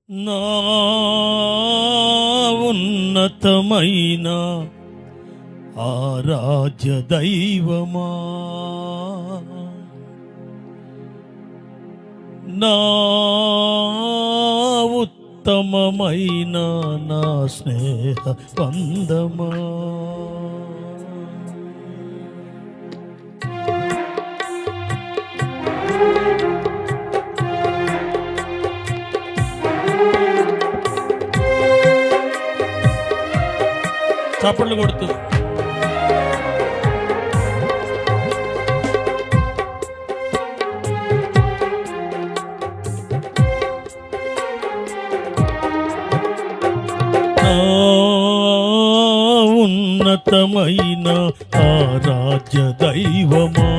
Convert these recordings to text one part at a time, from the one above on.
నా ఉన్నతమైన ఆరాధ్య దైవమా, నా ఉత్తమమైన నా స్నేహ బంధమా, చప్పట్లు కొడుతూ ఉన్నతమైన ఆరాధ్య దైవమా,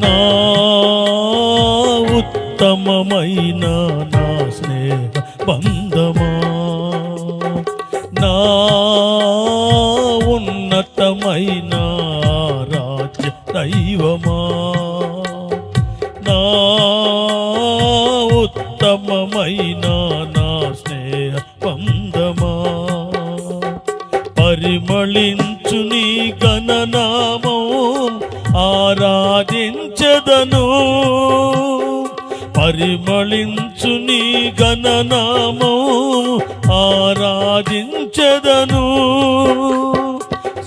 నా ఉత్తమమైన నా స్నేహ బంధమా, నా ఉన్నతమైన ఆరాధ్య దైవమా, నా ఉత్తమమైన నా స్నేహ బంధమా, పరిమళించు నీ ఘననామం ఆరాధించెదను, పరిమళించు నీ ఘననామం ఆరాధించెదను,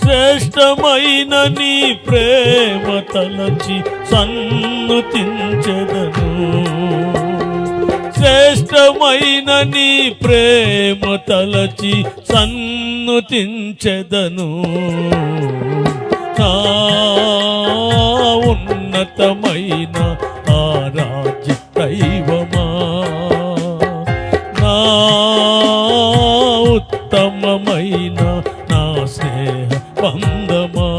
శ్రేష్టమైన నీ ప్రేమ తలచి సన్నుతించెదను, శ్రేష్టమైన నీ ప్రేమ తలచి సన్నుతించెదను, నా ఉన్నతమైన ఆరాధ్య దైవమా, నా ఉత్తమమైన నా స్నేహ బంధమా.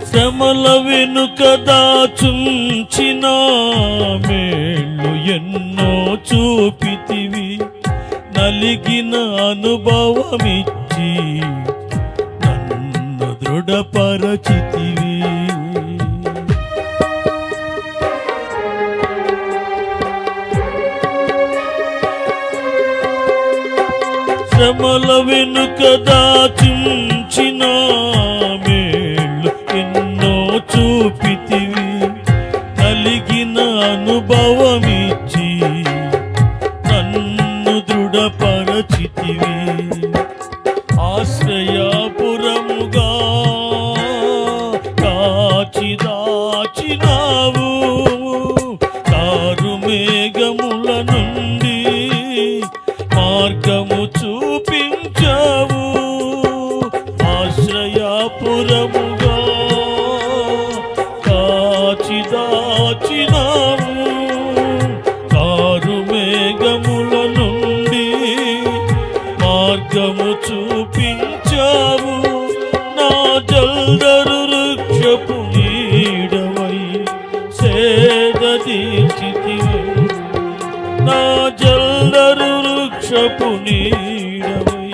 శ్రమల వెనుక దాచుంచిన మేళ్ళు ఎన్నో చూపితివి, నలిగిన అనుభవమిచ్చి నన్ను దృఢపరచితివి, శ్రమల వెనుక దాచుంచిన మేళ్ళు ఎన్నో చూపితివి, నలిగిన అనుభవమిచ్చి నన్ను దృఢపరచితివి, ఆశ్రయపురముగా కాచి దాచినావు, కారు మేఘముల నుండి మార్గము చూపించావు, ఆశ్రయపురముగా కాచి దాచినావు, కారు మేఘముల నుండి మార్గము చూపించావు, నా జల్దరు వృక్షపు నీడవై సేద తీర్చితివి, నా జల్దరు వృక్షపు నీడవై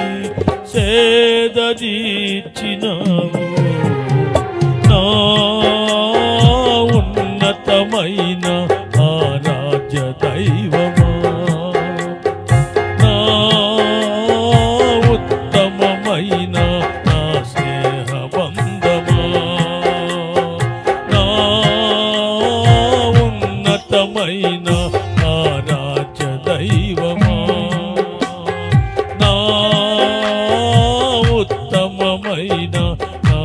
సేద తీర్చినావు, నా ఉన్నతమైన ఆరాధ్య దైవమా, నా ఉత్తమమైన నా స్నేహ బంధమా, నా ఉన్నతమైన ఆరాధ్య దైవమా, నా ఉత్తమమైన నా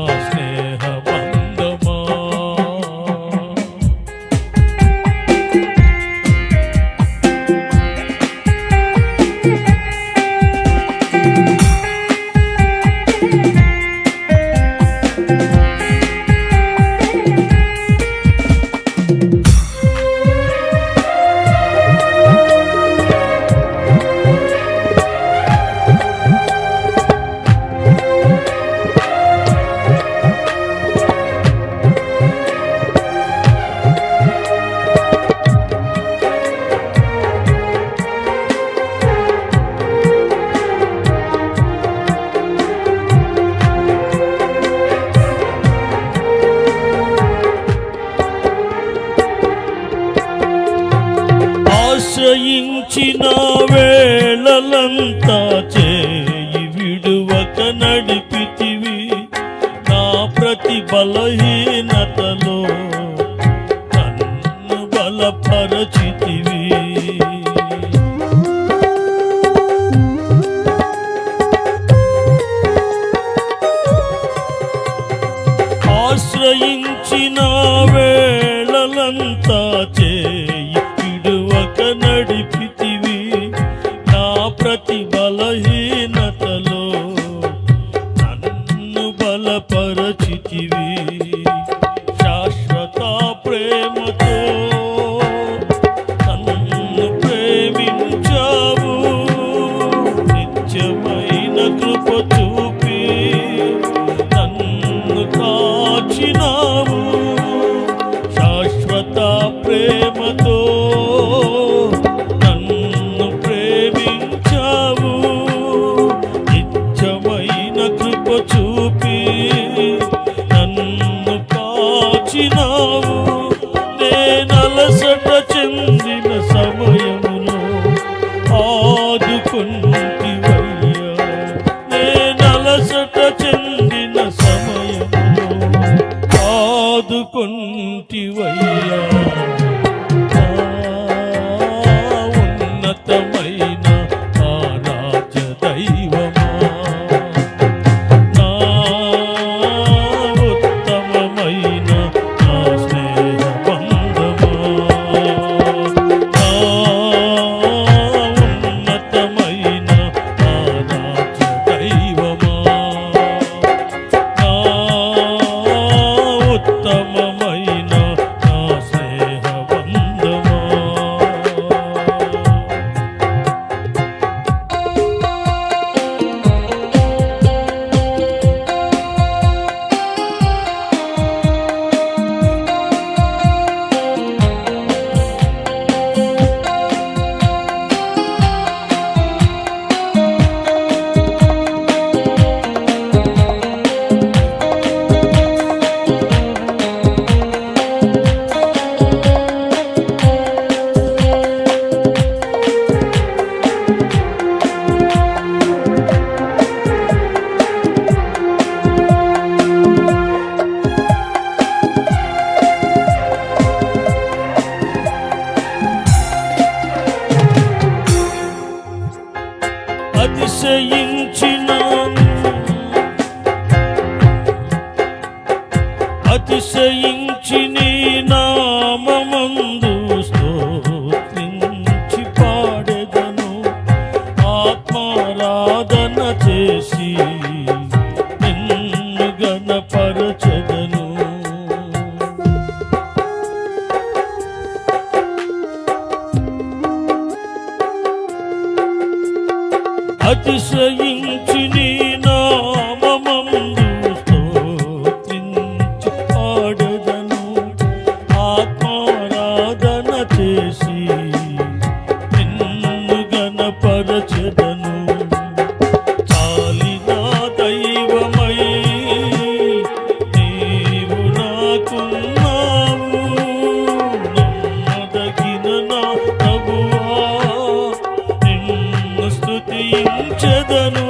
వేళలంతా చేయి విడువక నడిపితివి నా ప్రతి బలహీనతలో నన్ను బలపరచితివి ఆశ్రయించిన వేళలంతా చేయి విడువక నడిపితివి నా ప్రతి బలహీనతలో నన్ను బలపరచితివి శాశ్వత ప్రేమతో నన్ను ప్రేమించావు నిత్యమైన కృప చూపి నన్ను కాచినావు శాశ్వత ప్రేమతో నన్ను ప్రేమించావు నిత్యమైన కృప చూపి నన్ను కాచినావు నేనలసట చెందిన సమయములో ఆదుకొంటివయ్యా నేనలసట చెందిన సమయములో ఆదుకొంటివయ్యా ఉన్నతమైన ఆరాధ్య దైవమా నా ఉత్తమమైన నా స్నేహ బంధమా నా ఉన్నతమైన ఆరాధ్య దైవమా నా ఉత్తమమైన నా స్నేహ బంధమా అతిశయించి నీ నామమందు స్తోత్రించి పాడెదను ఆత్మారాధన చేసి నిన్ను గణపరచెదను అతిశయించి నీ నామమందు స్తోత్రించి పాడెదను ఆత్మారాధన చేసి నిన్ను గణపరచెదను చాలిన దైవమై నీవు నాకున్నావు నమ్మదగిన నా ప్రభువా నిన్ను స్తుతించెదను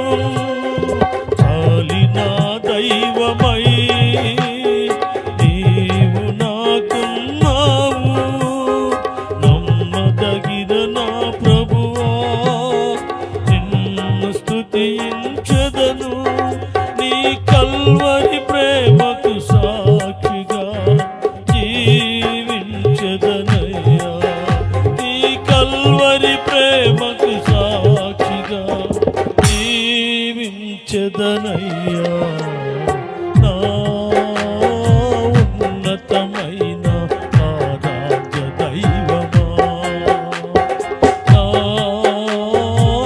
చాలిన దైవమై నీవు నాకున్నావు నమ్మదగిన నా ప్రభువా నిన్ను స్తుతించెదను నీ కల్వరి ప్రేమకు సాక్షిగా జీవించెదనయ్యా నీ కల్వరి ప్రేమకు సాక్షిగా జీవించెదనయ్యా నా ఉన్నతమైన ఆరాధ్య దైవమా నా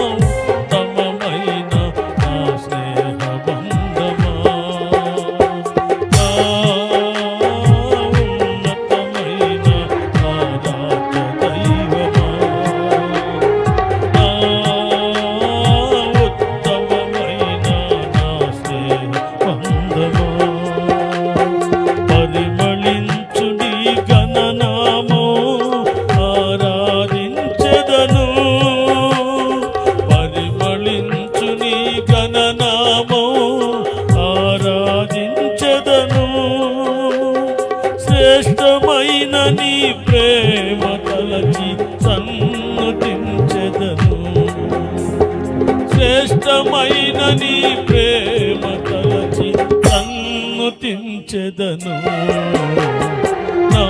ఉత్తమమైన నా స్నేహ బంధమా నా ఉన్నతమైన ఆరాధ్య దైవమా నా ఉత్తమమైన నా స్నేహ శ్రేష్టమైన నీ ప్రేమ తలచి సన్నుతించెదను నా